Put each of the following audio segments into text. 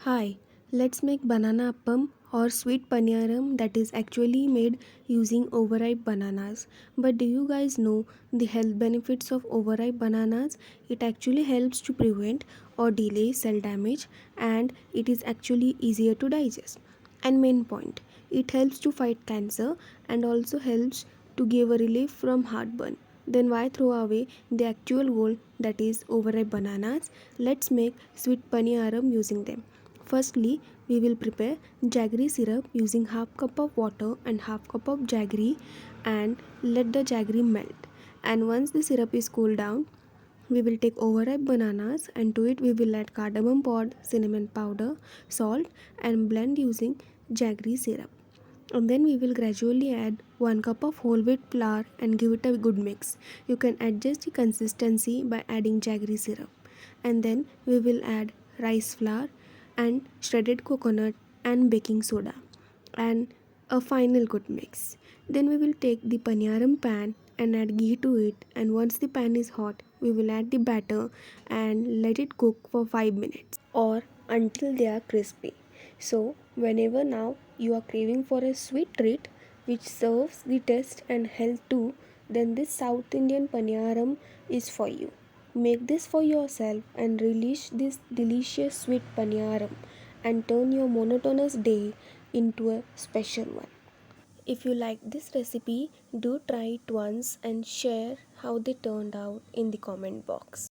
Hi, let's make banana appam or sweet paniyaram that is actually made using overripe bananas. But do you guys know the health benefits of overripe bananas? It actually helps to prevent or delay cell damage, and it is actually easier to digest. And main point, it helps to fight cancer and also helps to give a relief from heartburn. Then why throw away the actual gold, that is overripe bananas? Let's make sweet paniyaram using them. Firstly, we will prepare jaggery syrup using half cup of water and half cup of jaggery, and let the jaggery melt. And once the syrup is cooled down, we will take overripe bananas, and to it we will add cardamom pod, cinnamon powder, salt, and blend using jaggery syrup. And then we will gradually add 1 cup of whole wheat flour and give it a good mix. You can adjust the consistency by adding jaggery syrup. And then we will add rice flour and shredded coconut and baking soda and a final good mix. Then we will take the paniyaram pan and add ghee to it, and once the pan is hot we will add the batter and let it cook for 5 minutes or until they are crispy. So whenever now you are craving for a sweet treat which serves the taste and health too, then this South Indian paniyaram is for you. Make this for yourself and relish this delicious sweet paniyaram and turn your monotonous day into a special one. If you like this recipe, do try it once and share how they turned out in the comment box.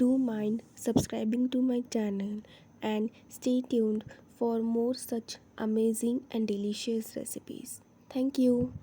Do mind subscribing to my channel and stay tuned for more such amazing and delicious recipes. Thank you.